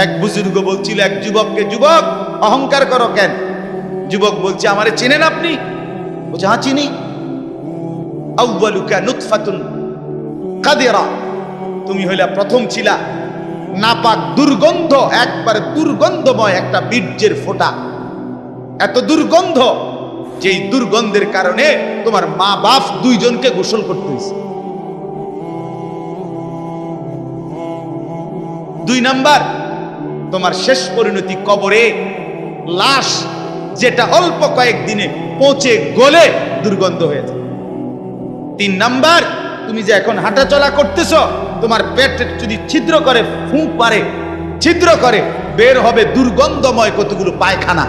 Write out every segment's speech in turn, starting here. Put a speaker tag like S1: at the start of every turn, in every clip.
S1: এক বুজুর্গ বলছিল এক যুবককে, যুবক অহংকার করো কেন? যুবক বলছে, আমারে চেনেন আপনি? বলছে, হ্যাঁ চিনি। আউয়ালুকা নুতফাতুন কাদিরা, তুমি হইলা প্রথম ছিলা নাপাক দুর্গন্ধ, একবারে দুর্গন্ধময় একটা বীর্যের ফোঁটা, এত দুর্গন্ধ যেই দুর্গন্ধের কারণে তোমার মা বাপ দুইজনকে গোসল করতে হয়েছে। 2 নাম্বার, তোমার শেষ পরিণতি কবরে, লাশ যেটা অল্প কয়েকদিনে পচে গলে দুর্গন্ধ হয়ে যায়। 3 নাম্বার, তুমি যে এখন হাঁটাচলা করতেছ, তোমার পেট যদি ছিদ্র করে, ফুঁক মারে, ছিদ্র করে, বের হবে দুর্গন্ধময় কতগুলো পায়খানা।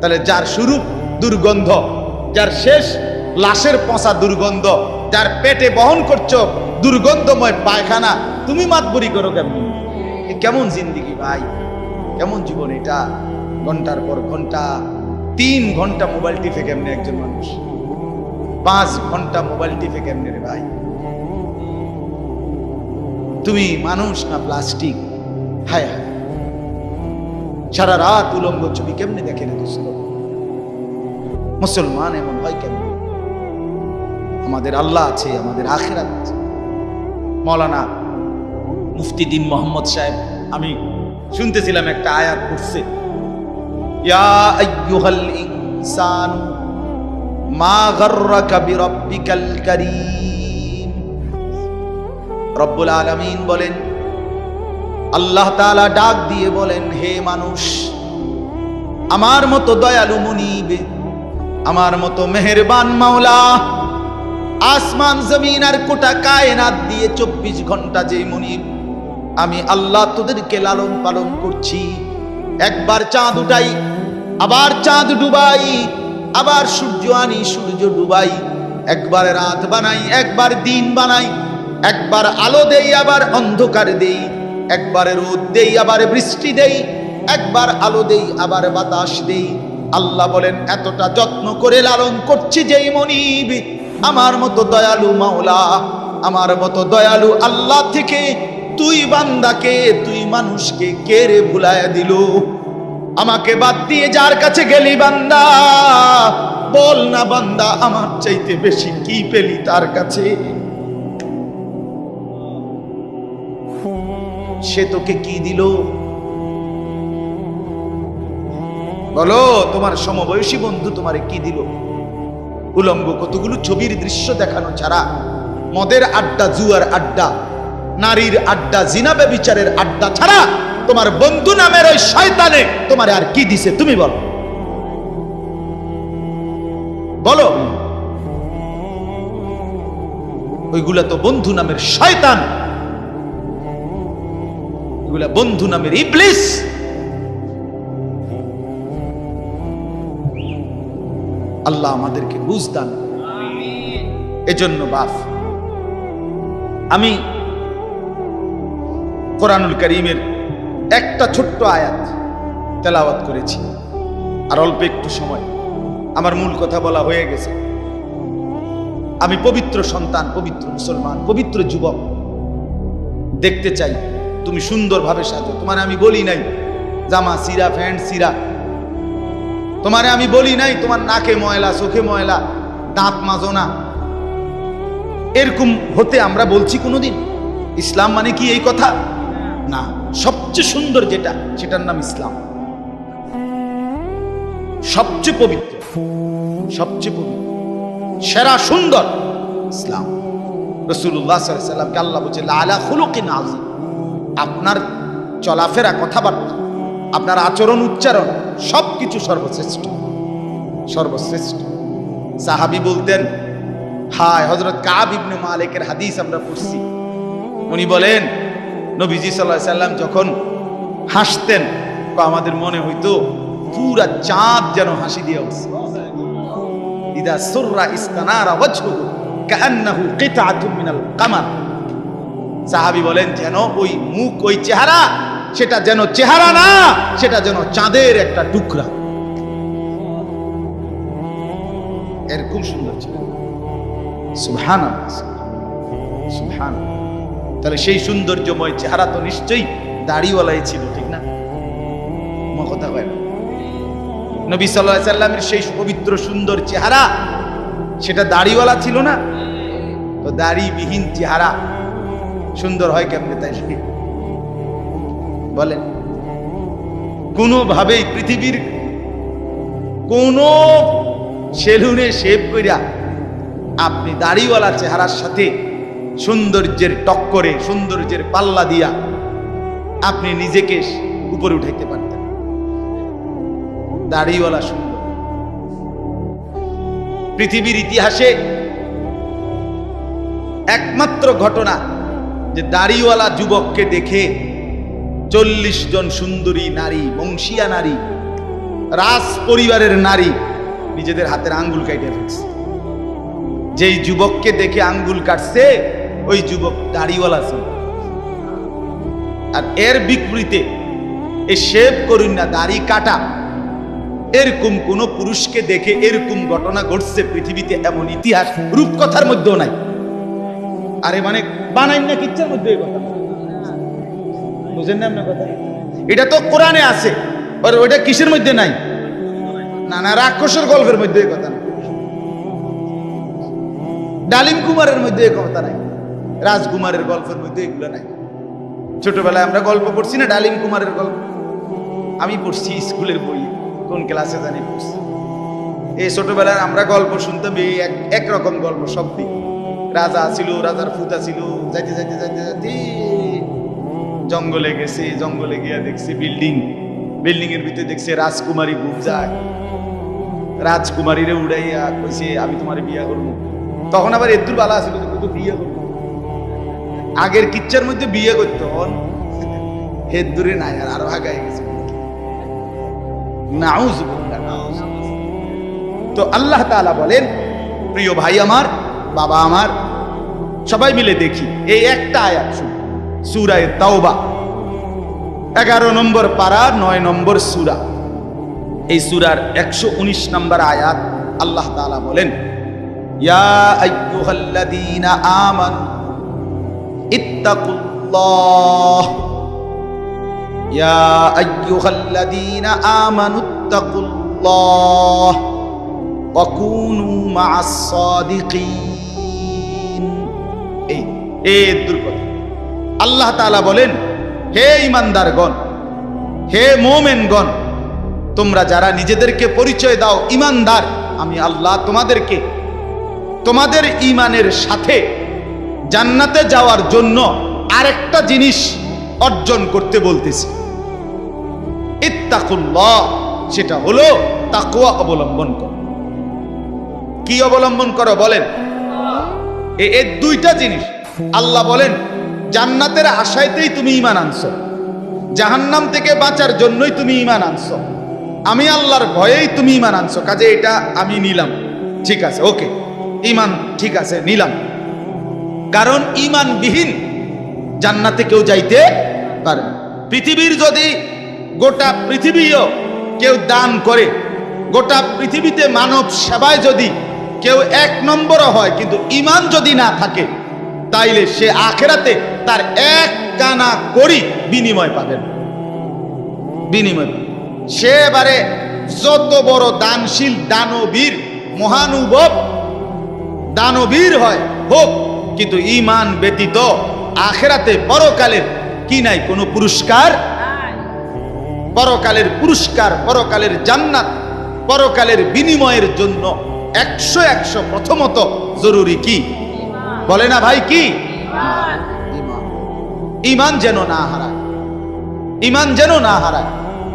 S1: তাহলে যার শুরু দুর্গন্ধ, যার শেষ লাশের পচা দুর্গন্ধ, যার পেটে বহন করছো দুর্গন্ধময় পায়খানা, তুমি মাতবরি করো কেমন? কেমন জিন্দিগি ভাই, কেমন জীবন এটা? ঘন্টার পর ঘন্টা, 3 ঘন্টা মোবাইল টিপে কেমনে একজন মানুষ? 5 ঘন্টা মোবাইল টিপে কেমনে রে ভাই? তুমি মানুষ না প্লাস্টিক? হায় হায়, সারা রাত উলঙ্গ ছবি কেমনে দেখে রে দোস্ত? মুসলমান এমন হয় কেন? আমাদের আল্লাহ আছে, আমাদের আখিরাত আছে। মৌলানা মুফতি দ্বীন মোহাম্মদ সাহেব, আমি শুনতেছিলাম একটা আয়াত পড়ছে, ইয়া আইয়ুহাল ইনসান মা গাররাকা বিরাব্বিকাল কারীম। রব্বুল আলামিন বলেন, আল্লাহ তাআলা ডাক দিয়ে বলেন, হে মানুষ, আমার মতো দয়ালু মুনিব, আমার মতো মেহেরবান মাওলা, আসমান জমিন আর গোটা কায়নাত দিয়ে 24 ঘন্টা যে মুনিব, আমি আল্লাহ তোদেরকে লালন পালন করছি। একবার চাঁদ উঠাই, আবার চাঁদ ডুবাই, আবার সূর্য আনি, সূর্য ডুবাই, একবার রাত বানাই, একবার দিন বানাই, একবার আলো দেই, আবার অন্ধকার দেই, একবার রোদ দেই, আবার বৃষ্টি দেই, একবার আলো দেই, আবার বাতাস দেই। আল্লাহ বলেন, এতটা যত্ন করে লালন করছি যেই মনিব, আমার মতো দয়ালু মাওলা, আমার মতো দয়ালু আল্লাহ থেকে তুই বান্দাকে, তুই মানুষকে কে রে ভুলায়া দিল? আমাকে বাদ দিয়ে যার কাছে গেলি বান্দা, বল না বান্দা, আমার চাইতে বেশি কি পেলি তার কাছে? সে তোকে কি দিল? বলো, তোমার সমবয়সী বন্ধু তোমারে কি দিল? উলঙ্গ কতগুলো ছবির দৃশ্য দেখানো ছাড়া, মদের আড্ডা, জুয়ার আড্ডা, নারীর আড্ডা, জিনা ব্যভিচারের আড্ডা ছাড়া তোমার বন্ধু নামের ওই শয়তানে তোমারে আর কি দিছে? তুমি বলো, বলো। ওইগুলা তো বন্ধু নামের শয়তান, ওইগুলা বন্ধু নামের ইবলিস। আল্লাহ আমাদেরকে বুঝ দান। এজন্য বাপ, আমি কোরআনুল কারীমের একটা ছোট্ট আয়াত তেলাওয়াত করেছি, আর অল্প একটু সময়, আমার মূল কথা বলা হয়ে গেছে। আমি পবিত্র সন্তান, পবিত্র মুসলমান, পবিত্র যুবক দেখতে চাই তুমি সুন্দরভাবে সাজো। তোমার আমি বলি নাই জামা সিরা, প্যান্ট সিরা, তোমারে আমি বলি নাই তোমার নাকে ময়লা, চোখে ময়লা, দাঁত মাজো না, এরকম হতে আমরা বলছি কোনোদিন? ইসলাম মানে কি এই কথা? না, সবচেয়ে সুন্দর যেটা, সেটার নাম ইসলাম। সবচেয়ে পবিত্র, সবচেয়ে পবিত্র, সেরা সুন্দর ইসলাম। রাসূলুল্লাহ সাল্লাল্লাহু আলাইহি ওয়াসাল্লামকে আল্লাহ বলছে, লাআলা খুলুকিন আযীম। আপনার চলাফেরা, কথাবার্তা, আপনার আচরণ, উচ্চারণ, সবকিছু সর্বশ্রেষ্ঠ, সর্বশ্রেষ্ঠ। সাহাবী বলতেন, হায়, হযরত কাব ইবনে মালিকের হাদিস আমরা পড়ছি, উনি বলেন, নবীজি সাল্লাল্লাহু আলাইহি ওয়াসাল্লাম যখন হাসতেন, আমাদের মনে হইতো পুরা চাঁদ যেন হাসি দিয়ে উঠছে। ইদা সুররা ইস্তানারা ওয়াজহুহু কাআন্নাহু কিতআতুম মিনাল কামার। সাহাবী বলেন, যেন ওই মুখ, ওই চেহারা, সেটা যেন চেহারা না, সেটা যেন চাঁদের একটা টুকরা। এরকম সুন্দর ছিল। সুবহানাল্লাহ, সুবহানাল্লাহ। তাহলে সেই সৌন্দর্যময় চেহারা তো নিশ্চয়ই দাড়িওয়ালাই ছিল, ঠিক না? কথা কয় না? নবী সাল্লাল্লাহু আলাইহি সাল্লামের সেই পবিত্র সুন্দর চেহারা, সেটা দাড়িওয়ালা ছিল না? তো দাড়িবিহীন চেহারা সুন্দর হয় কেমনে তাই বলেন? কোনোভাবেই পৃথিবীর কোন সেলুনে শেভ কইরা আপনি দাড়িওয়ালা চেহারার সাথে সৌন্দর্যের টক্করে, সৌন্দর্যের পাল্লা দিয়া আপনি নিজেকে উপরে উঠাইতে পারতেন। দাড়িওয়ালা সুন্দর। পৃথিবীর ইতিহাসে একমাত্র ঘটনা যে দাড়িওয়ালা যুবককে দেখে 40 জন সুন্দরী নারী, বংশীয়া নারী, রাজ পরিবারের নারী নিজেদের হাতের আঙ্গুল কাটে ফেলছে। যেই যুবককে দেখে আঙ্গুল কাটছে ওই যুবক দাড়িওয়ালা ছিল। আর এর বিপরীতে এই শেভ করুন না, দাড়ি কাটা, এরকম কোন পুরুষকে দেখে এরকম ঘটনা ঘটছে পৃথিবীতে এমন ইতিহাস রূপকথার মধ্যেও নাই। আরে মানে বানাই না কিচ্ছার মধ্যে এই কথা, বুঝেন না আপনার কথা? এটা তো কোরআনে আছে, আর ওইটা কিসের মধ্যে নাই? না না, রাক্ষসের গল্পের মধ্যে এই কথা নাই, ডালিম কুমারের মধ্যে এই কথা নাই, রাজকুমারের গল্পের মধ্যে এগুলো নাই। ছোটবেলায় আমরা গল্প পড়ছি না, ডালিম কুমারের গল্প আমি পড়ছি স্কুলের বই, কোন ক্লাসে জানি পড়ছি। এই ছোটবেলায় আমরা গল্প শুনতাম, এই একরকম গল্প সব দিন। রাজা ছিল, রাজার ফুতা ছিল, যাইতে যাইতে যাইতে যাইতে জঙ্গলে গেছে, জঙ্গলে গিয়া দেখছে বিল্ডিং, বিল্ডিং এর ভিতরে দেখছে রাজকুমারী ঘুম যায়, রাজকুমারীরে উড়াইয়া কইছে আমি তোমার বিয়া করবো। তখন আবার এদুর বালা ছিল তো বিয়ে করবো, আগের কিচ্ছার মধ্যে বিয়ে করতো, হেদুরে নাই, আর আরো আগায় গেছে। তো আল্লাহ তাআলা বলেন, প্রিয় ভাই আমার, বাবা আমার, সবাই মিলে দেখি এই একটা আয়াত শুনুন, সূরা তাওবা 11 নম্বর পারা 9 নম্বর সূরা। এই সূরার 119 নম্বর আয়াত আল্লাহ তাআলা বলেন, ইয়া আইয়ুহাল্লাযীনা আমানু ইত্তাকুল্লাহ, ইয়া আইয়ুহাল্লাযীনা আমানু ইত্তাকুল্লাহ ওয়া কুনু মা'আস সাদিকিন। এই দুর্গত আল্লাহ তাআলা বলেন, হে ঈমানদারগণ, হে মুমিনগণ, তোমরা যারা নিজেদেরকে পরিচয় দাও ঈমানদার, আমি আল্লাহ তোমাদেরকে তোমাদের ঈমানের সাথে জান্নাতে যাওয়ার জন্য আরেকটা জিনিস অর্জন করতে বলতেছি, ইত্তাকুল্লাহ, সেটা হলো তাকওয়া অবলম্বন করো। কি অবলম্বন করো বলেন? এই দুইটা জিনিস আল্লাহ বলেন, জান্নাতের আশায়তেই তুমি ঈমান আনছো, জাহান্নাম থেকে বাঁচার জন্যই তুমি ঈমান আনছো, আমি আল্লাহর ভয়েই তুমি ঈমান আনছো, কাজে এটা আমি নিলাম, ঠিক আছে, ওকে, ঈমান ঠিক আছে, নিলাম। কারণ ঈমানবিহীন জান্নাতে কেউ যাইতে পারে না। পৃথিবীর যদি গোটা পৃথিবীও কেউ দান করে, গোটা পৃথিবীতে মানব সেবায় যদি কেউ 1 নম্বরও হয়, কিন্তু ঈমান যদি না থাকে, তাইলে সে আখিরাতে তার 1 কানা করি বিনিময় পাবেন, বিনিময়। সে এবারে যত বড় দানশীল, দানবীর, মহানুভব দানবীর হয় হোক, কিন্তু ঈমান ব্যতীত আখিরাতে পরকালের কি নাই? কোনো পুরস্কার। পরকালের পুরস্কার, পরকালের জান্নাত, পরকালের বিনিময়ের জন্য 100 প্রথমত জরুরি কি বলে না ভাই? কি? ঈমান যেন না হারায়, ঈমান যেন না হারায়।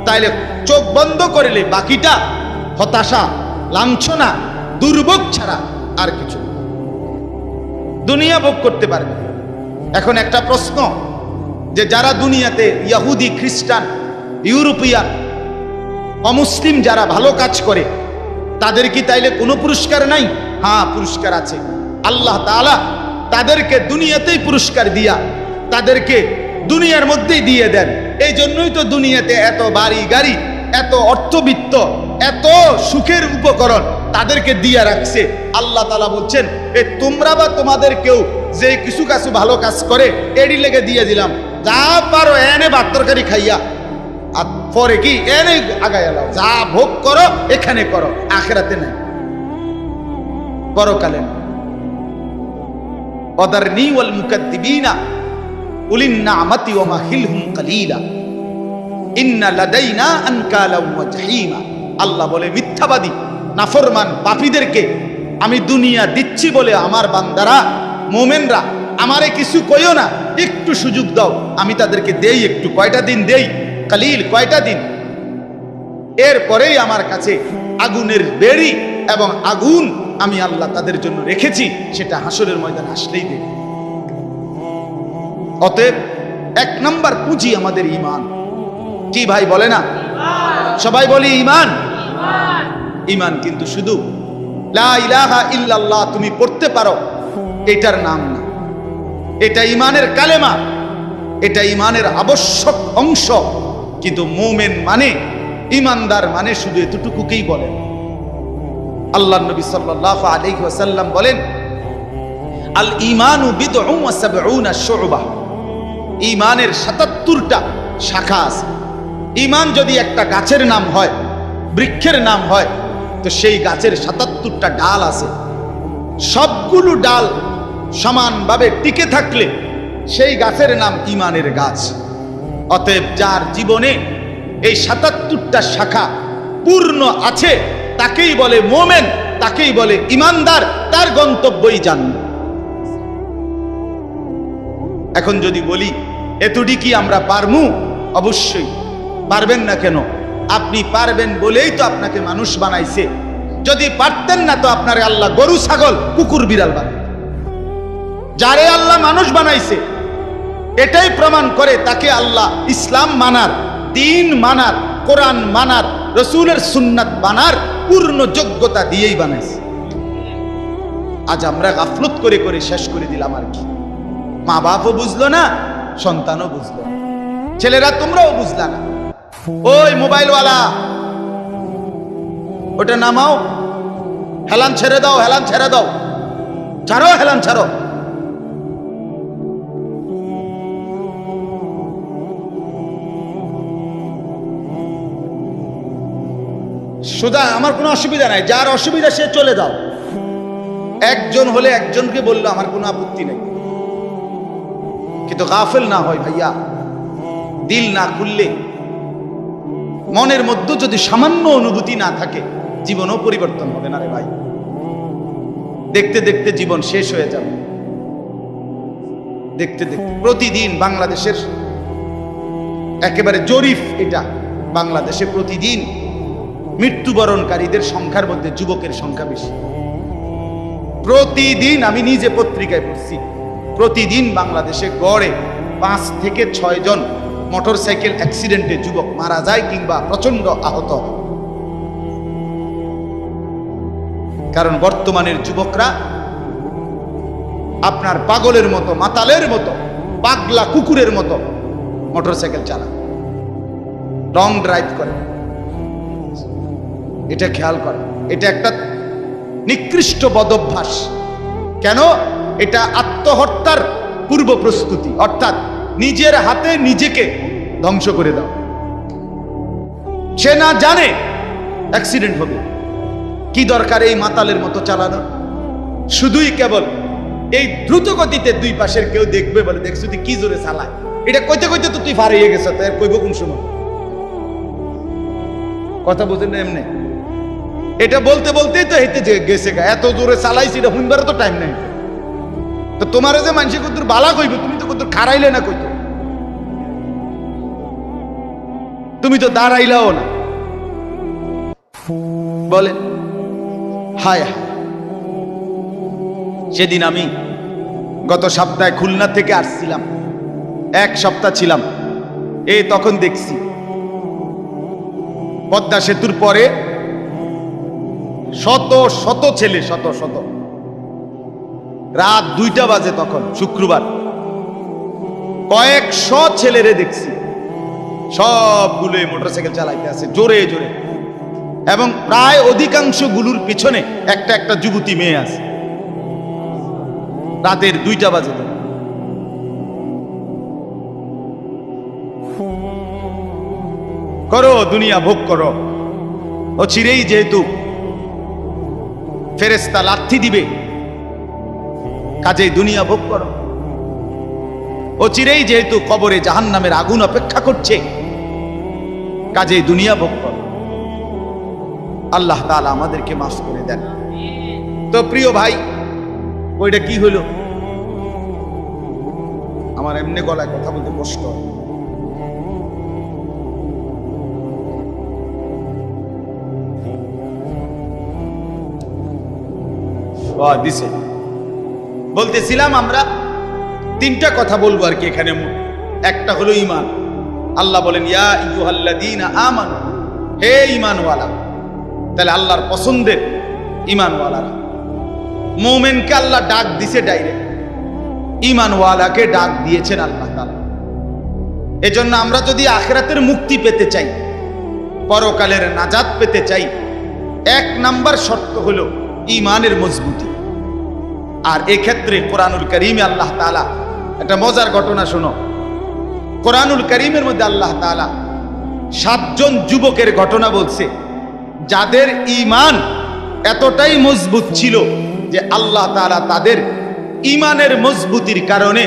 S1: তাইলে চোখ বন্ধ করলে বাকিটা হতাশা, লাঞ্ছনা, দুর্ভোগ ছাড়া আর কিছু দুনিয়া ভোগ করতে পারবে। এখন একটা প্রশ্ন, যে যারা দুনিয়াতে ইহুদি, খ্রিস্টান, ইউরোপিয়ান, অমুসলিম যারা ভালো কাজ করে, তাদের কি তাইলে কোনো পুরস্কার নাই? হ্যাঁ, পুরস্কার আছে। আল্লাহ তাআলা তাদেরকে দুনিয়াতেই পুরস্কার দিয়া তাদেরকে দুনিয়ার মধ্যেই দিয়ে দেন। এই জন্যই তো দুনিয়াতে এত বাড়ি গাড়ি, এত অর্থবিত্ত, এত সুখের উপকরণ তাদেরকে দিয়ে রাখছে। আল্লাহ তাআলা বলছেন, তোমরা বা তোমাদের কেউ যে কিছু ভালো কাজ করে এরই লেগে দিয়ে দিলাম, যা পারো এনে ভাত তরকারি খাইয়া, আর পরে কি এনে আগায় এলাও, যা ভোগ করো এখানে করো, আখেরাতে নাই, পরকালে না। ওয়াদারনি ওয়াল মুকাদ্দিবিনা উলিন নি'মাতি ওয়া মাহিলহুম কালিলা ইন্না লাদাইনা আনকালাম ওয়া জাহিমা। আল্লাহ বলে মিথ্যাবাদী নাফরমান পাপীদেরকে আমি দুনিয়া দিচ্ছি বলে আমার বান্দারা মুমিনরা আমারে কিছু কইও না, একটু সুযোগ দাও, আমি তাদেরকে দেই একটু, কয়টা দিন দেই, কালিল কয়টা দিন, এরপরেই আমার কাছে আগুনের বেড়ি এবং আগুন আমি আল্লাহ তাদের জন্য রেখেছি, সেটা হাসরের ময়দানে আসলেই দেব। অতএব এক নাম্বার পুঁজি আমাদের ঈমান। কি ভাই বলে না? সবাই বলি ঈমান। ঈমান কিন্তু শুধু লা ইলাহা ইল্লাল্লাহ তুমি পড়তে পারো এটার নাম না, এটা ঈমানের কালেমা, এটা ঈমানের আবশ্যক অংশ। কিন্তু মুমিন মানে, ঈমানদার মানে শুধু এতটুকুকেই বলেন। আল্লাহর নবী সাল্লাল্লাহু আলাইহি ওয়াসাল্লাম বলেন, আল ঈমানু বিদউন ওয়া সাবউনা শু'বা। ঈমানের ৭৭টা শাখা আছে। ঈমান যদি একটা গাছের নাম হয়, বৃক্ষের নাম হয়, তো সেই গাছের ৭৭টা ডাল আছে। সবগুলো ডাল সমানভাবে টিকে থাকলে সেই গাছের নাম ঈমানের গাছ। অতএব যার জীবনে এই ৭৭টা শাখা পূর্ণ আছে তাকেই বলে মুমিন, তাকেই বলে ঈমানদার, তার গন্তব্যই জান্নাত। এখন যদি বলি এতটি কি আমরা পারমু? অবশ্যই পারবেন না কেন? আপনি পারবেন বলেই তো আপনাকে মানুষ বানাইছে। যদি পারতেন না তো আপনারে আল্লাহ গরু ছাগল কুকুর বিড়াল বানাইতেন। যারে আল্লাহ মানুষ বানাইছে এটাই প্রমাণ করে তাকে আল্লাহ ইসলাম মানার, দ্বীন মানার, কোরআন মানার, রাসূলের সুন্নাত মানার পূর্ণ যোগ্যতা দিয়েই বানাইছে। আজ আমরা গাফলত করে করে শেষ করে দিলাম। আর কি, মা বাপও বুঝলো না, সন্তানও বুঝলো না, ছেলেরা তোমরাও বুঝলা না। ওই মোবাইলওয়ালা ওটা নামাও, হেলান ছেড়ে দাও, হেলান ছেড়ে দাও, ছাড়ো, হেলান ছাড়ো। সোজা, আমার কোনো অসুবিধা নাই, যার অসুবিধা সে চলে যাও। একজন হলে একজনকে বললো আমার কোনো আপত্তি নেই, কিন্তু গাফেল না হয় ভাইয়া। দিল না খুললে, মনের মধ্যে যদি সামান্য অনুভূতি না থাকে, জীবনও পরিবর্তন হবে না রে ভাই। দেখতে দেখতে জীবন শেষ হয়ে যাবে। দেখতে দেখতে প্রতিদিন বাংলাদেশের একেবারে জরিপ এটা, বাংলাদেশে প্রতিদিন মৃত্যুবরণকারীদের সংখ্যার মধ্যে যুবকের সংখ্যা বেশি। প্রতিদিন, আমি নিজে পত্রিকায় পড়ছি, প্রতিদিন বাংলাদেশে গড়ে 5 থেকে 6 জন মোটরসাইকেল অ্যাক্সিডেন্টে যুবক মারা যায় কিংবা প্রচন্ড আহত হয়। কারণ বর্তমানের যুবকরা আপনার পাগলের মতো, মাতালের মতো, পাগলা কুকুরের মতো মোটরসাইকেল চালায়, লং ড্রাইভ করে। এটা খেয়াল করে, এটা একটা নিকৃষ্ট বদভ্যাস। কেন? এটা আত্মহত্যার পূর্ব প্রস্তুতি, অর্থাৎ নিজের হাতে নিজেকে ধ্বংস করে দাও। সে না জানে অ্যাক্সিডেন্ট হবে, কি দরকার এই মাতালের মতো চালানো? শুধুই কেবল এই দ্রুত গতিতে দুই পাশের কেউ দেখবে বলে, দেখছো তুই কি জোরে চালায়, এটা কইতে কইতে তো তুই ফারিয়ে গেছ, তাই কইব কোন সময়? কথা বুঝেন না? এমনি এটা বলতে বলতেই তো হেঁটে গেছে, এত জোরে চালাইছি, এটা হুইনবারও তো টাইম নাই। তো তোমার যে মানুষ কত বালা কইবে, তুমি তো কত খারাইলে না, কইতো তুমি তো দাঁড়াইলাও না। বলে হায় হায়। সেদিন আমি গত সপ্তাহে খুলনা থেকে আসছিলাম, 1 সপ্তাহ ছিলাম। তখন দেখছি পদ্মা সেতুর পরে শত শত ছেলে, শত শত, রাত 2টা বাজে তখন, শুক্রবার, কয়েকশো ছেলেরে দেখছি, সবগুলো মোটরসাইকেল চালাইতে আছে জোরে জোরে, এবং প্রায় অধিকাংশ গুলোর পিছনে একটা একটা যুবতী মেয়ে আছে। রাতের 2টা বাজে। করো, দুনিয়া ভোগ করো। ও চিরেই যেহেতু ফেরেশতা লাথি দিবে, কাজেই দুনিয়া ভোগ করো। ও চিরেই যেহেতু কবরে জাহান্নামের আগুন অপেক্ষা করছে, কাজেই দুনিয়া ভোগ করো। আল্লাহ তাআলা আমাদেরকে মাফ করে দেন। তো প্রিয় ভাই, ওইটা কি হলো? আমার এমনি গলায় কথা বলতে কষ্ট দিছে। বলতেছিলাম আমরা তিনটা কথা বলবো আর কি এখানে। একটা হলো ঈমান। আল্লাহ বলেন ইয়া আইয়ুহাল্লাযীনা আমানু, হে ঈমানওয়ালা। তাহলে আল্লাহর পছন্দের ঈমানওয়ালারা। মুমিনকে আল্লাহ ডাক দিছে ডাইরেক্ট, ঈমানওয়ালাকে ডাক দিয়েছেন আল্লাহ তাআলা। এজন্য আমরা যদি আখিরাতের মুক্তি পেতে চাই, পরকালের নাজাত পেতে চাই, এক নাম্বার শর্ত হলো ঈমানের মজবুতি। আর এক্ষেত্রে কোরআনুল কারীমে আল্লাহ তাআলা একটা মজার ঘটনা শোনো। কোরআনুল কারীমের মধ্যে আল্লাহ তাআলা 7 জন যুবকের ঘটনা বলছে, যাদের ঈমান এতটাই মজবুত ছিল যে আল্লাহ তাআলা তাদের ঈমানের মজবুতির কারণে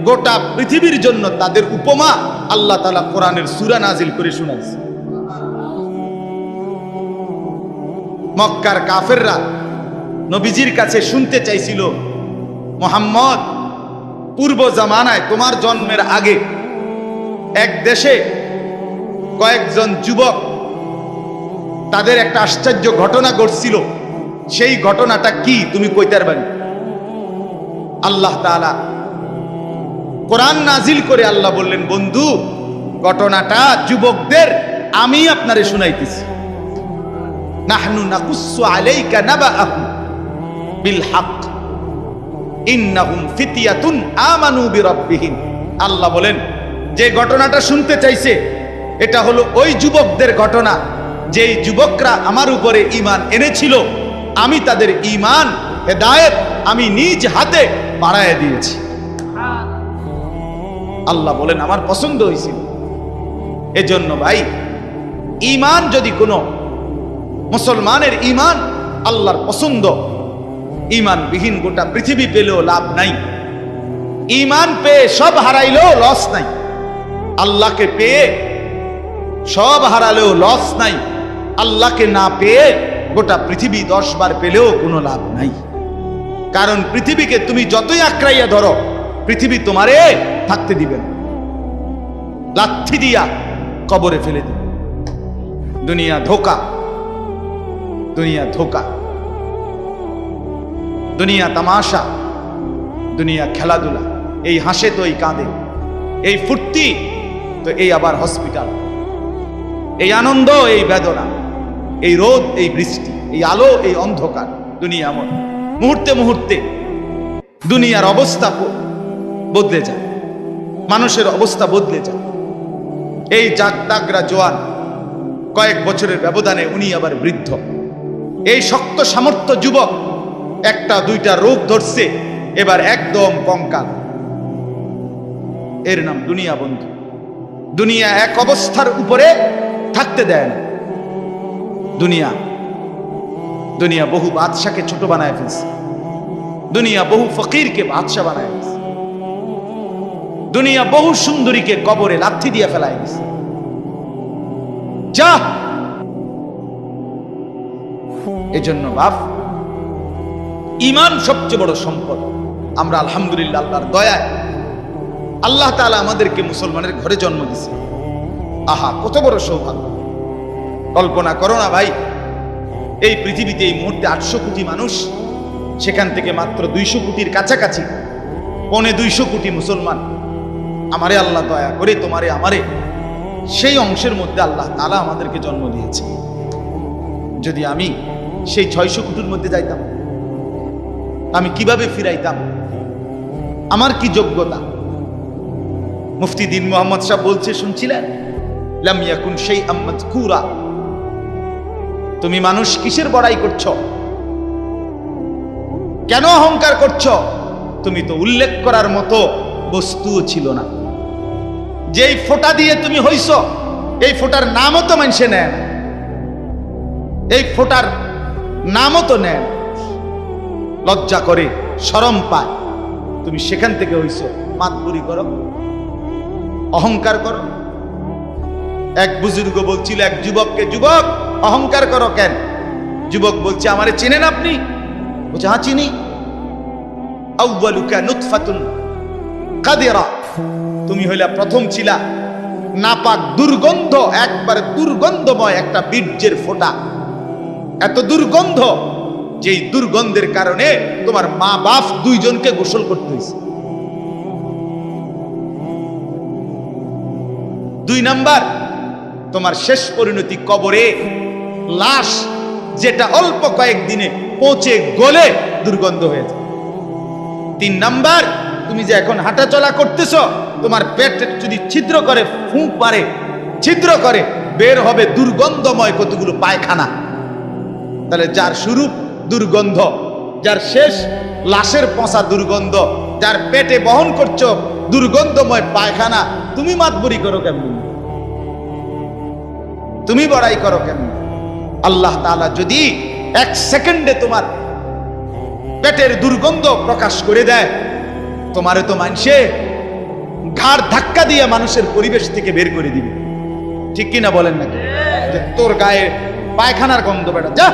S1: গোটা পৃথিবীর জন্য তাদের উপমা আল্লাহ তাআলা কোরআনের সূরা নাজিল করে শোনাইছে। মক্কার কাফেররা নবীজির কাছে শুনতে চাইছিল, মুহাম্মদ, পূর্ব জামানায় তোমার জন্মের আগে এক দেশে কয়েকজন যুবক, তাদের একটা আশ্চর্য ঘটনা ঘটছিল, সেই ঘটনাটা কি তুমি কইতে পারবে? আল্লাহ তাআলা কোরআন নাজিল করে আল্লাহ বললেন, বন্ধু, ঘটনাটা যুবকদের আমি আপনারে শুনাইতেছি। নাহনু নাকুসু আলাইকা নাবাআহুম বিল হক ইন্নাহুম ফিতয়াতুন আমানু বিরাব্বিহিম। আল্লাহ বলেন, যে ঘটনাটা শুনতে চাইছে এটা হলো ওই যুবকদের ঘটনা, যেই যুবকরা আমার উপরে ঈমান এনেছিল, আমি তাদের ঈমান হেদায়েত আমি নিজ হাতে বাড়ায় দিয়েছি। আল্লাহ বলেন, আমার পছন্দ হয়েছিল। এজন্য ভাই, ঈমান যদি কোনো মুসলমানের ঈমান আল্লাহর পছন্দ, ঈমানবিহীন গোটা পৃথিবী পেলেও লাভ নাই। ঈমান পেয়ে সব হারাইলেও লস নাই। আল্লাহকে পেয়ে সব হারালেও লস নাই। আল্লাহকে না পেয়ে গোটা পৃথিবী 10 বার পেলেও কোনো লাভ নাই। কারণ পৃথিবীকে তুমি যতই আঁকড়াইয়া ধরো, পৃথিবী তোমারে থাকতে দিবে না, লাথি দিয়া কবরে ফেলে দিবে। দুনিয়া ধোকা, দুনিয়া ধোকা, দুনিয়া তামাশা, দুনিয়া খেলাধুলা। এই হাসে তো এই কাঁদে, এই ফুর্তি তো এই আবার হসপিটাল, এই আনন্দ এই বেদনা, এই রোদ এই বৃষ্টি, এই আলো এই অন্ধকার। দুনিয়া এমন, মুহূর্তে মুহূর্তে দুনিয়ার অবস্থা বদলে যায়, মানুষের অবস্থা বদলে যায়। এই জাগতাগরা জোয়ান, কয়েক বছরের ব্যবধানে উনি আবার বৃদ্ধ। এই শক্ত সামর্থ্য যুবক, একটা দুইটা রোগ ধরছে, এবার একদম কঙ্কাল। এর নাম দুনিয়া বন্ধু। দুনিয়া এক অবস্থার উপরে থাকতে দেয় না। দুনিয়া দুনিয়া বহু বাদশাকে ছোট বানায় ফেলছে। দুনিয়া বহু ফকিরকে বাদশা বানায় ফেলছে। দুনিয়া বহু সুন্দরীকে কবরে লাথি দিয়ে ফেলায় গেছে। যা, এজন্য বাপ, ঈমান সবচেয়ে বড় সম্পদ। আমরা আলহামদুলিল্লাহ আল্লাহর দয়ায় আল্লাহ তাআলা আমাদেরকে মুসলমানের ঘরে জন্ম দিয়েছে। আহা, কত বড় সৌভাগ্য! কল্পনা করো না ভাই, এই পৃথিবীতে এই মুহূর্তে 800 কোটি মানুষ, সেখান থেকে মাত্র 200 কোটির কাছাকাছি, 250 কোটি মুসলমান। আমারে আল্লাহ দয়া করে তোমারে আমারে সেই অংশের মধ্যে আল্লাহ তাআলা আমাদেরকে জন্ম দিয়েছে। যদি আমি সেই 600 কোটির মধ্যে যাইতাম, আমি কিভাবে ফিরাইতাম? আমার কি যোগ্যতা? মুফতি দ্বীন মুহাম্মদ সাহেব বলছে, শুনছিলেন, লাম ইয়াকুন শাইআম মাযকুরা। তুমি মানুষ কিসের বড়াই করছো? কেন অহংকার করছো? তুমি তো উল্লেখ করার মতো বস্তুও ছিল না। যেই ফোঁটা দিয়ে তুমি হইছো, এই ফোটার নামও তো মানুষে নেয় না, এই ফোটার নামও তো নেয় না। লজ্জা করে, শরম পায়। তুমি সেখান থেকে হইছো, মাতবুরি করো, অহংকার করো। এক বুজুর্গ বলছিল এক যুবককে, যুবক অহংকার করো কেন? যুবক বলছে, আমারে চিনেন আপনি? বলছে, হ্যাঁ চিনি। আউয়ালুকা নুতফাতুন কাদিরা, তুমি হইলা প্রথম ছিলা নাপাক দুর্গন্ধ, একবারে দুর্গন্ধময় একটা বীর্যের ফোঁটা। এত দুর্গন্ধ, যেই দুর্গন্ধের কারণে তোমার মা বাপ দুইজনকে গোসল করতে হয়েছে। 2 নাম্বার, তোমার শেষ পরিণতি কবরে, লাশ যেটা অল্প কয়েকদিনে পচে গলে দুর্গন্ধ হয়ে যায়। 3 নাম্বার, তুমি যে এখন হাঁটাচলা করতেছ, তোমার পেট যদি ছিদ্র করে, ফুঁক মারে, ছিদ্র করে, বের হবে দুর্গন্ধময় কতগুলো পায়খানা। তাহলে যার শুরু দুর্গন্ধ, যার শেষ লাশের পচা দুর্গন্ধ, যার পেটে বহন করছো দুর্গন্ধময় পায়খানা, তুমি মাতবুরি করো কেমন? তুমি বড়াই করো কেমন? আল্লাহ তাআলা যদি 1 সেকেন্ডে তোমার পেটের দুর্গন্ধ প্রকাশ করে দেয়, তোমারে তো মানুষে ঘাড় ধাক্কা দিয়ে মানুষের পরিবেশ থেকে বের করে দিবে। ঠিক কিনা বলেন নাকি? যে তোর গায়ে পায়খানার গন্ধ, বেটা যা।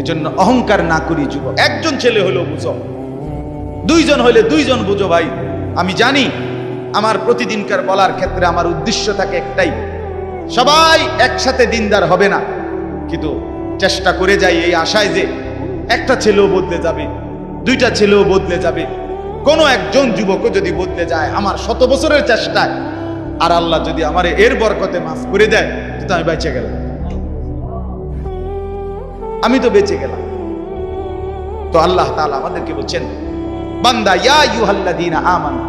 S1: এজন্য অহংকার না করি যুবক। একজন ছেলে হলেও বুঝো, 2 জন হলে 2 জন বুঝো। ভাই আমি জানি আমার প্রতিদিনকার বলার ক্ষেত্রে আমার উদ্দেশ্য থাকে একটাই, সবাই একসাথে দিনদার হবে না, কিন্তু চেষ্টা করে যাই এই আশায় যে একটা ছেলেও বদলে যাবে, 2টা ছেলেও বদলে যাবে, কোনো একজন যুবকও যদি বদলে যায় আমার 100 বছরের চেষ্টায়, আর আল্লাহ যদি আমার এর বরকতে মাফ করে দেয়, তো আমি বেঁচে গেলাম, আমি তো বেঁচে গেলাম। তো আল্লাহ তাআলা আমাদেরকে বলছেন, বান্দা ইয়া আইয়ুহাল্লাযীনা আমানু,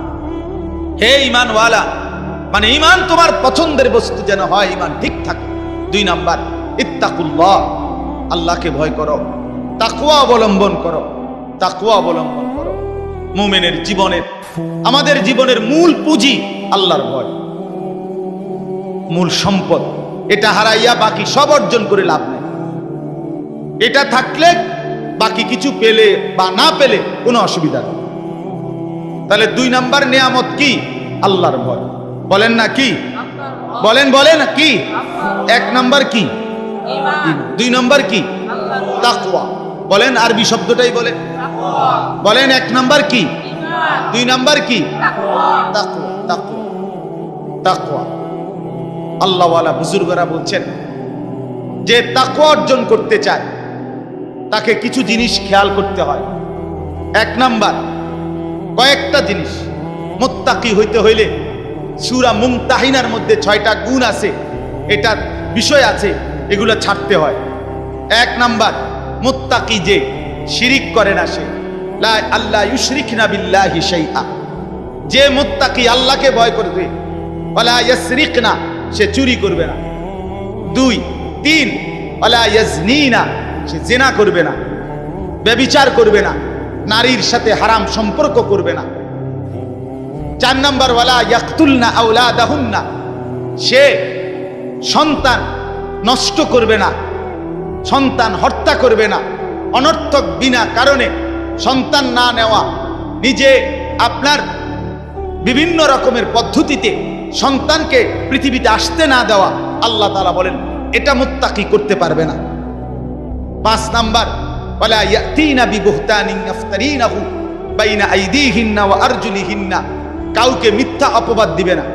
S1: হে ঈমানওয়ালা, মানে ঈমান তোমার পছন্দের বস্তু যেন হয়, ঈমান ঠিক থাকে। 2 নাম্বার, ইত্তাকুল্লাহ, আল্লাহকে ভয় করো, তাকওয়া অবলম্বন করো, তাকওয়া অবলম্বন করো। মুমিনের জীবনের, আমাদের জীবনের মূল পুঁজি আল্লাহর ভয়, মূল সম্পদ। এটা হারাইয়া বাকি সব অর্জন করে লাভ নেই। এটা থাকলে বাকি কিছু পেলে বা না পেলে কোনো অসুবিধা নেই। তাহলে 2 নাম্বার নিয়ামত কি? আল্লাহর ভয়। বলেন না কি? বলেন বলেন কি? 1 নাম্বার কি? ঈমান। 2 নাম্বার কি? তাকওয়া। বলেন আরবি শব্দটাই বলেন, বলেন 1 নাম্বার কি? ঈমান। 2 নাম্বার কি? তাকওয়া। তাকওয়া, তাকওয়া, তাকওয়া। আল্লাহওয়ালা বুজুর্গরা বলছেন, যে তাকওয়া অর্জন করতে চায় তাকে কিছু জিনিস খেয়াল করতে হয়। 1 নাম্বার, কয়েকটা জিনিস। মুত্তাকি হইতে হইলে সূরা মুমতাহিনার মধ্যে 6টা গুণ আছে, এটা বিষয় আছে, এগুলো ছাড়তে হয়। 1 নাম্বার, মুত্তাকি যে শিরিক করে না, সে লা আল্লাহ ইউশরিকনা বিল্লাহি শাইআ, যে মুত্তাকি আল্লাহকে ভয় করবে, ওয়ালা ইয়াসরিকনা, সে চুরি করবে না। 2, 3, ওয়ালা ইয়াজনিনা, সে জিনা করবে না, ব্যভিচার করবে না, নারীর সাথে হারাম সম্পর্ক করবে না। 4 নাম্বার, ওয়ালা ইয়াকতুলনা আওলাদাহুন্না, সে সন্তান নষ্ট করবে না, সন্তান হত্যা করবে না, অনর্থক বিনা কারণে সন্তান না নেওয়া, নিজে আপনার বিভিন্ন রকমের পদ্ধতিতে সন্তানকে পৃথিবীতে আসতে না দেওয়া, আল্লাহ তাআলা বলেন এটা মুত্তাকি করতে পারবে না। 5 নাম্বার, ওয়ালা ইয়াতিনা বিবুহতানিন ইফতারিনাহু বাইনা আইদিহিন্না ওয়া আরজুলিহিন্না, কাউকে মিথ্যা অপবাদ দিবে না।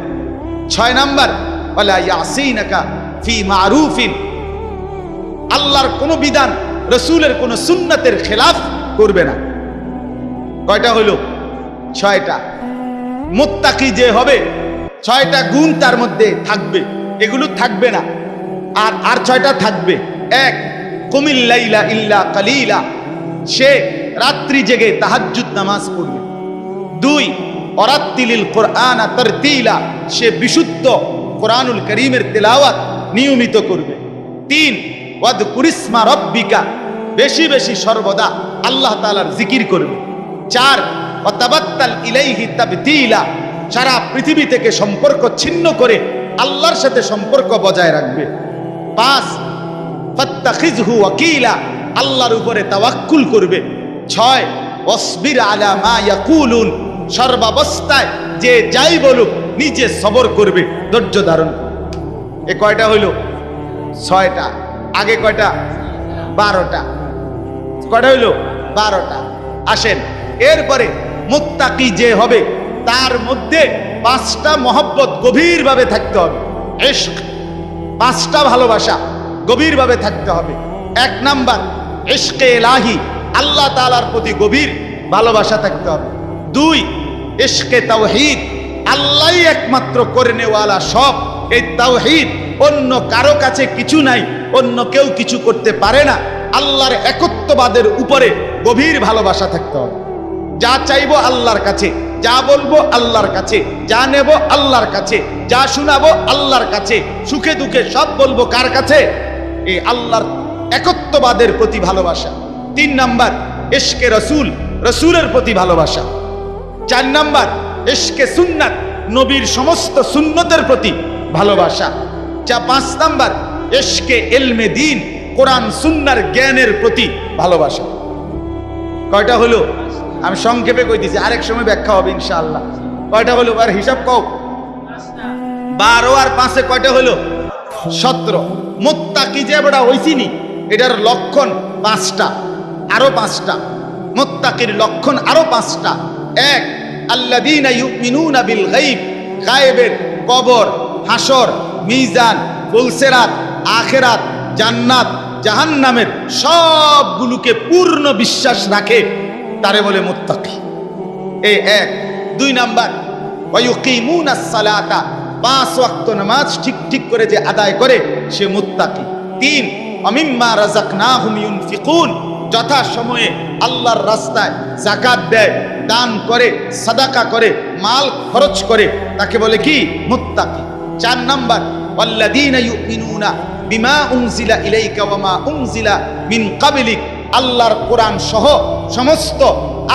S1: 6 নাম্বার, ওয়ালা ইয়াসিনাকা ফি মারুফিন, আল্লাহর কোন বিধান, রাসূলের কোন সুন্নাতের খেলাফ করবে না। কয়টা হলো? 6টা। মুত্তাকি যে হবে 6টা গুণ তার মধ্যে থাকবে, এগুলো থাকবে না। আর 6টা থাকবে। 1, কুমিল লাইলা ইল্লা কালিলা, সে রাত্রি জেগে তাহাজ্জুদ নামাজ পড়বে। 2, ওয়ারাত্তিলিল কুরআনা তারতিলা, সে বিশুদ্ধ কোরআনুল কারীমের তেলাওয়াত নিয়মিত করবে। 3, ওয়াযকুরিসমা রাব্বিকা, বেশি বেশি সর্বদা আল্লাহ তাআলার জিকির করবে। 4, ওয়াতাবাত্তাল ইলাইহি তাবতিলা, সারা পৃথিবী থেকে সম্পর্ক ছিন্ন করে আল্লাহর সাথে সম্পর্ক বজায় রাখবে। 5 ফাত্তাখিযহু ওয়াকিলা, আল্লাহর উপরে তাওয়াক্কুল করবে। 6 ওয়াসবির আলা মা ইয়াকুলুন, সর্বাবস্থায় যে যাই বলুক নিজে সবর করবে, ধৈর্য ধারণ করবে। এ কয়টা হইল? 6টা। আগে কয়টা? 12টা। কয়টা হইল? 12টা। আসেন, এরপরে মুত্তাকি যে হবে তার মধ্যে 5টা মহব্বত গভীরভাবে থাকতে হবে। ইশক, 5টা ভালোবাসা গভীরভাবে থাকতে হবে। 1 নাম্বার ইশকে ইলাহি, আল্লাহ তাআলার প্রতি গভীর ভালোবাসা থাকতে হবে। 2 ইশকে তাওহীদ, আল্লাহই একমাত্র করে নেওয়ালা সব। এই তাওহীদ, অন্য কারো কাছে কিছু নাই, অন্য কেউ কিছু করতে পারে না। আল্লাহর একত্ববাদের উপরে গভীর ভালোবাসা থাকতে হবে। যা চাইবো আল্লাহর কাছে, যা বলবো আল্লাহর কাছে, যা নেব আল্লাহর কাছে, যা শোনাবো আল্লাহর কাছে, সুখে দুঃখে সব বলবো কার কাছে? এই আল্লাহর একত্ববাদের প্রতি ভালোবাসা। 3 নাম্বার ইশকে রসুল, রসুলের প্রতি ভালোবাসা। 4 নাম্বার ইশকে সুন্নাত, নবীর সমস্ত সুন্নতের প্রতি ভালোবাসা। 5 নাম্বার ইশকে ইলমে দ্বীন, কোরআন সুন্নাহর জ্ঞানের প্রতি ভালোবাসা। কয়টা হলো? আমি সংক্ষেপে কই দিছি, আরেক সময় ব্যাখ্যা হবে ইনশাআল্লাহ। কয়টা হলো? আর হিসাব কও। 12 আর 5 কয়টা হলো? 17। মুত্তাকি যে বড় হইছিনি, এটার লক্ষণ 5টা, আরো 5টা। মুত্তাকির লক্ষণ আরো 5টা। 1 আল্লাযীনা ইউমিনুনা বিল গায়ব, গায়েবের, কবর, হাসর, মিজান, ফুলসিরাত, আখিরাত, জান্নাত, জাহান্নামের সবগুলোকে পূর্ণ বিশ্বাস রাখে, তারে বলে মুত্তাকি। এই 1। 2 নাম্বার ওয়ায়ুকিমুনাস সালাতা, 5 ওয়াক্ত নামাজ ঠিক ঠিক করে যে আদায় করে সে মুত্তাকি। 3 ওয়ামিম্মা রাযাকনাহুম ইউনফিকুন, যথা সময়ে আল্লাহর রাস্তায় যাকাত দেয়, দান করে, সাদাকা করে, মাল খরচ করে, তাকে বলে কি? মুত্তাকি। 4 নাম্বার ওয়াল্লাযীনা ইউমিনুনা বিমা উনজিলা ইলাইকা ওয়া মা উনজিলা মিন ক্বাবলিক, আল্লাহর কোরআন সহ সমস্ত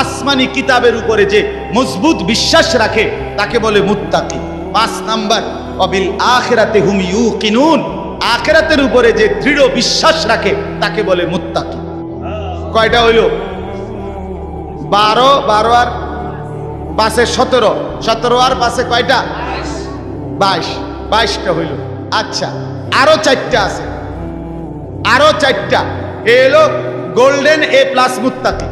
S1: আসমানি কিতাবের উপরে যে মজবুত বিশ্বাস রাখে তাকে বলে মুত্তাকি। 5 নাম্বার ওয়াবিল আখিরাতি হুম ইউকিনুন, আখিরাতের উপরে যে দৃঢ় বিশ্বাস রাখে তাকে বলে মুত্তাকি। কয়টা হইল? 12 আর 5 17, 17 আর 5 কয়টা? 22টা হইল। আচ্ছা, আরো 4টা আছে, আরো 4টা। এলো গোল্ডেন এ প্লাস মুত্তাকি।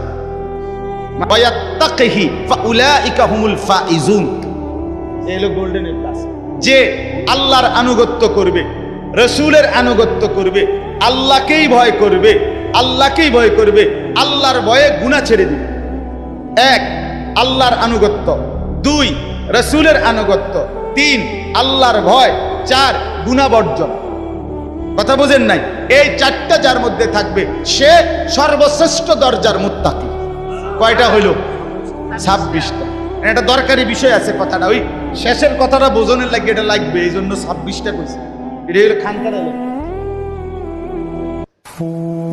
S1: ওয়ায়াত্তাকিহি ফাউলাইকা হুমুল ফাইজুন, এলো গোল্ডেন এ প্লাস। যে আল্লাহর আনুগত্য করবে, রসুলের আনুগত্য করবে, আল্লাহকেই ভয় করবে, আল্লাহকেই ভয় করবে, আল্লাহর ভয়ে গুনাহ ছেড়ে দিবে। 1 আল্লাহর আনুগত্য, 2 রসুলের আনুগত্য, 3 আল্লাহর ভয়, 4 গুনাহ বর্জন। কথা বুঝেন নাই? এই 4টা যার মধ্যে থাকবে সে সর্বশ্রেষ্ঠ দরজার মুত্তাকি। কয়টা হইল? 26টা। এটা দরকারি বিষয় আছে কথাটা, ওই শেষের কথাটা বোঝনের লাগে এটা লাগবে, এই জন্য 26টা কইছি। এটা হলো খানকার।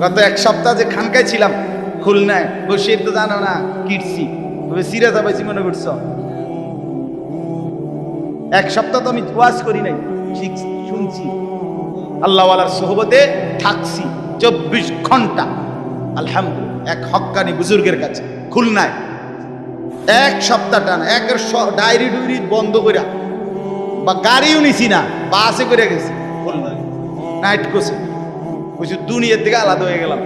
S1: গত 1 সপ্তাহ যে খানকায় ছিলাম খুলনায়, বসে তো জানো না কিটছি, তবে সিরাজা পাইছি মনে করছো। 1 সপ্তাহ তো আমি ওয়াজ করি নাই, শুনছি, আল্লাহওয়ালার সোহবতে থাকছি 24 ঘন্টা আলহামদুলিল্লাহ, এক হক্কানি বুজুর্গের কাছে খুলনায়। 1 সপ্তাহ টানা, একের ডায়েরি ডুইরি বন্ধ করে, বা গাড়িও নিছি না, বাসে করে গেছি নাইট কোর্সে। বুঝি দুনিয়ার থেকে আলাদা হয়ে গেলাম।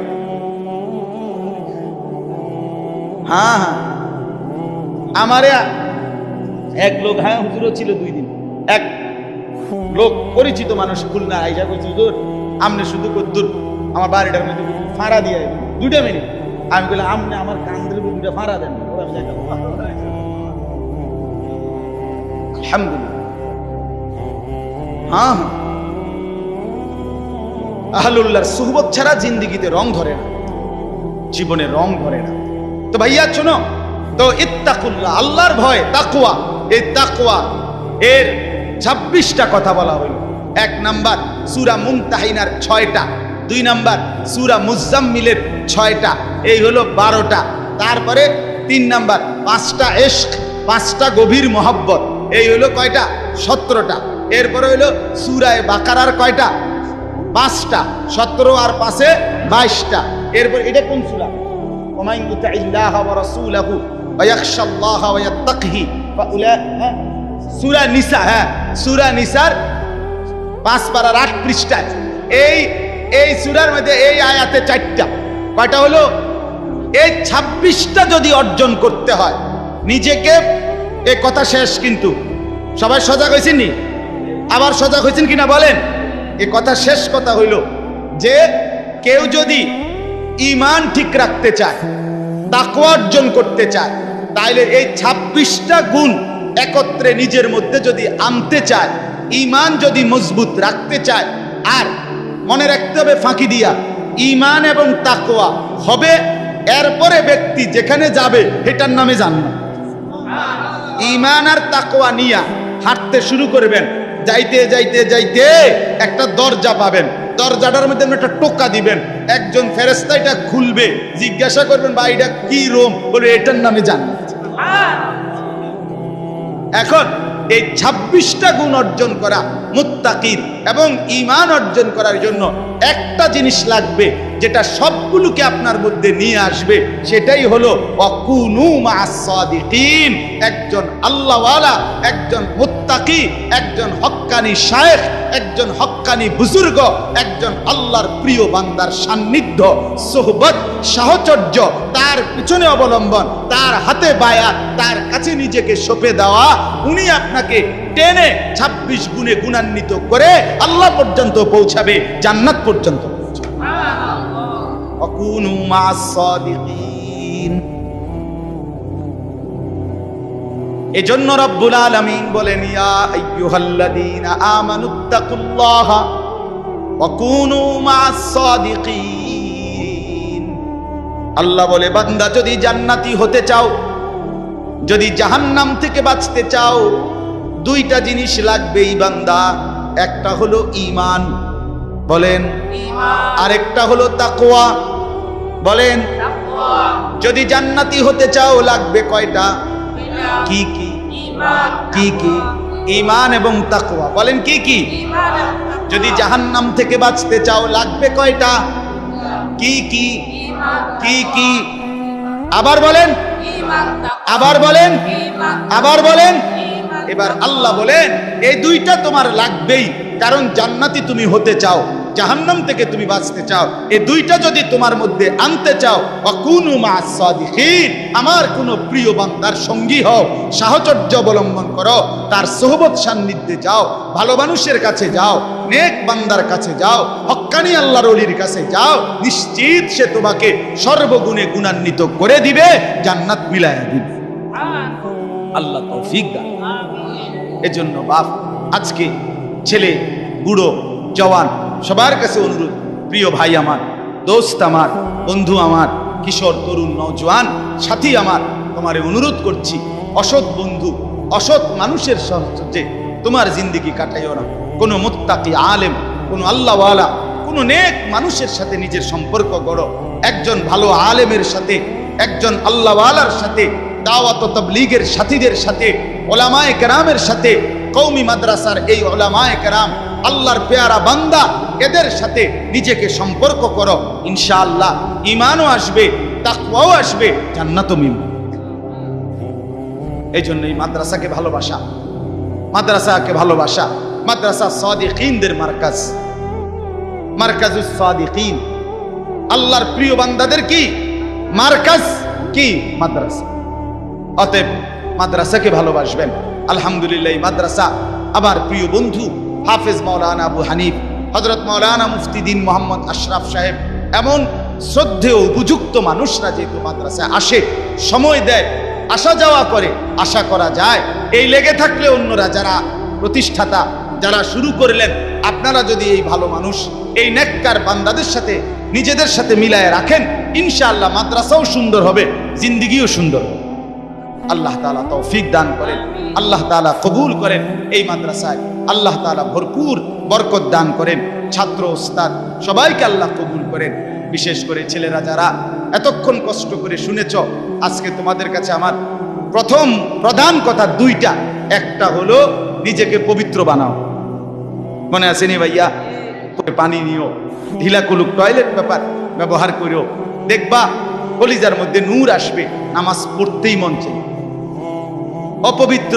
S1: হ্যাঁ, আমারে এক লোক, হ্যাঁ হুজুরও ছিল 2 দিন, এক লোক পরিচিত মানুষ খুলনা আইসা করছে, হুজুর আমনে শুধু কদ্দুর আমার বাড়িটার মধ্যে ফাঁড়া দিয়ে 2টা মিনিট। আমি বললাম আমনে আমার কান্দের 2টা ফাঁড়া দেন। আলহামদুলিল্লাহ। হ্যাঁ, আহলুল্লাহর সুহবত ছাড়া জিন্দেগিতে রং ধরে না, জীবনে রং ধরে না। তো ভাইয়া শোনো, তো ইত্তাকুল্লাহ, আল্লাহর ভয়, তাকওয়া। এই তাকওয়া এর 26টা কথা বলা হইল। 1 নাম্বার সূরা মুমতাহিনার 6টা, 2 নাম্বার সূরা মুজাম্মিলের 6টা, এই হলো 12টা। তারপরে 3 নাম্বার 5টা ইশক, 5টা গভীর মহব্বত, এই হইলো কয়টা? 17টা। এরপরে হইলো সূরা বাকারার কয়টা? 5টা। 17 আর 5-এ 22টা। এরপর এটা কোন সূরা? ওয়া মান ইউতি'ল্লাহ ওয়া রাসূলাহু ওয়া ইয়াখশাল্লাহ ওয়া ইয়াত্তাকিহি ফাউলাইকা। সূরা নিসা, হ্যাঁ সূরা নিসার 5 পারার 8 পৃষ্ঠায় এই সূরার মধ্যে এই আয়াতে 4টা। কয়টা হলো? এই 26টা যদি অর্জন করতে হয় নিজেকে, এই কথা শেষ। কিন্তু সবাই সজাগ হয়েছেন নি? আবার সজাগ হয়েছেন কিনা বলেন? এই কথা শেষ কথা হইল যে কেউ যদি ঈমান ঠিক রাখতে চায়, তাকওয়া অর্জন করতে চায়, তাইলে এই 26টা গুণ একত্রে নিজের মধ্যে যদি আনতে চায়, ঈমান যদি মজবুত রাখতে চায়, আর মনে রাখতে হবে ফাঁকি দিয়া ঈমান এবং তাকওয়া হবে, এরপরে ব্যক্তি যেখানে যাবে এটার নামে জান্নাত। ঈমান আর তাকওয়া নিয়া হাঁটতে শুরু করবেন, যাইতে যাইতে যাইতে একটা দরজা পাবেন, দরজাটার মধ্যে একটা টোকা দিবেন, একজন ফেরেশতা এটা খুলবে, জিজ্ঞাসা করবেন ভাই এটা কি রুম? বলে এটার নামে জান্নাত। এখন এই 26টা গুণ অর্জন করা মুত্তাকির এবং ঈমান অর্জন করার জন্য একটা জিনিস লাগবে, যেটা সবগুলোকে আপনার মধ্যে নিয়ে আসবে, সেটাই হলো ওয়াকুনু মা'আস সাদিকিন। একজন আল্লাহওয়ালা, একজন মুত্তাকি, একজন হক্কানি শায়েখ, একজন হক্কানি বুজুর্গ, একজন আল্লাহর প্রিয় বান্দার সান্নিধ্য, সোহবত, সাহচর্য, তার পিছনে অবলম্বন, তার হাতে বায়াত, তার কাছে নিজেকে সঁপে দেওয়া, উনি আপনাকে টেনে 26 গুণে গুণান্বিত করে আল্লাহ পর্যন্ত পৌঁছাবে, জান্নাত পর্যন্ত পৌঁছাবে। ওয়াকুনু মা'আস সাদিকিন। এজন্য রব্বুল আলামিন বলেন ইয়া আইয়ুহাল্লাযীনা আমানুত্তাকুল্লাহা ওয়াকুনু মা'আস সাদিকিন। আল্লাহ বলে বান্দা যদি জান্নাতি হতে চাও, যদি জাহান্নাম থেকে বাঁচতে চাও, 2টা জিনিস লাগবেই বান্দা। একটা হলো ঈমান, বলেন ঈমান। আরেকটা হলো তাকওয়া, বলেন তাকওয়া। যদি জান্নাতি হতে চাও লাগবে কয়টা? কি কি? ঈমান। কি কি? ঈমান এবং তাকওয়া। বলেন কি কি? ঈমান। যদি জাহান্নাম থেকে বাঁচতে চাও লাগবে কয়টা? কি কি? ঈমান। কি কি? আবার বলেন ঈমান, আবার বলেন ঈমান, আবার বলেন। এবার আল্লাহ বলেন এই 2টা তোমার লাগবেই, কারণ জান্নাতি তুমি হতে চাও, জাহান্নাম থেকে তুমি বাঁচতে চাও। এই 2টা যদি তোমার মধ্যে আনতে চাও, ওয়াকুনু মা'আস সাদিকিন, আমার কোন প্রিয় বান্দার সঙ্গী হও, সাহচর্য অবলম্বন করো, তার সোহবত সান্নিধ্যে যাও, ভালো মানুষের কাছে যাও, নেক বান্দার কাছে যাও, হক্কানি আল্লাহর ওলির কাছে যাও, নিশ্চিত সে তোমাকে সর্বগুণে গুণান্বিত করে দিবে, জান্নাত মিলায়া দিবে। আল্লাহ তৌফিক দান। এজন্য বাপ, আজকে ছেলে, বুড়ো, জওয়ান সবার কাছে অনুরোধ, প্রিয় ভাই আমার, দোস্ত আমার, বন্ধু আমার, কিশোর, তরুণ, নওজোয়ান সাথী আমার, তোমারে অনুরোধ করছি, অসৎ বন্ধু, অসৎ মানুষের সাহায্যে তোমার জিন্দেগি কাটাইও না। কোনো মুত্তাকি আলেম, কোনো আল্লাহওয়ালা, কোনো নেক মানুষের সাথে নিজের সম্পর্ক গড়ো। একজন ভালো আলেমের সাথে, একজন আল্লাহওয়ালার সাথে, দাওয়াত ও তাবলীগের সাথীদের সাথে, উলামায়ে কেরামের সাথে, কওমি মাদ্রাসার এই উলামায়ে কেরাম, আল্লাহর পেয়ারা বান্দা, এদের সাথে নিজেকে সম্পর্ক করো, ইনশাআল্লাহ ঈমানও আসবে, তাকওয়াও আসবে, জান্নাতও মিলবে। এই জন্য এই মাদ্রাসাকে ভালোবাসা, মাদ্রাসাকে ভালোবাসা। মাদ্রাসা সাদিকিনদের মার্কাজ, মার্কাজুস সাদিকিন, আল্লাহর প্রিয় বান্দাদের কি মার্কাজ, কি মাদ্রাসা। অতএব মাদ্রাসাকে ভালোবাসবেন। আলহামদুলিল্লাহ এই মাদ্রাসা আমার প্রিয় বন্ধু হাফেজ মাওলানা আবু হানিফ, হযরত মাওলানা মুফতি দ্বীন মোহাম্মদ আশরাফ সাহেব, এমন শ্রদ্ধেয় উপযুক্ত মানুষরা যেহেতু মাদ্রাসায় আসে, সময় দেয়, আসা যাওয়া করে, আশা করা যায় এই লেগে থাকলে অন্যরা যারা প্রতিষ্ঠাতা, যারা শুরু করলেন, আপনারা যদি এই ভালো মানুষ, এই নেককার বান্দাদের সাথে নিজেদের সাথে মিলায় রাখেন, ইনশাআল্লাহ মাদ্রাসাও সুন্দর হবে, জিন্দেগিও সুন্দর হবে। আল্লাহ তাআলা তৌফিক দান করেন, আল্লাহ তাআলা কবুল করেন। এই মাদ্রাসায় আল্লাহ তাআলা ভরপুর বরকত দান করেন। ছাত্র, ওস্তাদ সবাইকে আল্লাহ কবুল করেন। বিশেষ করে ছেলেরা যারা এতক্ষণ কষ্ট করে শুনেছ, আজকে তোমাদের কাছে আমার প্রথম প্রধান কথা দুইটা, একটা হলো নিজেকে পবিত্র বানাও। মনে আছে নি ভাইয়া? পানি নিও, ঢিলা কুলুক টয়লেট পেপার ব্যবহার করো, দেখবা কলিজার মধ্যে নূর আসবে, নামাজ পড়তেই মন চাই। অপবিত্র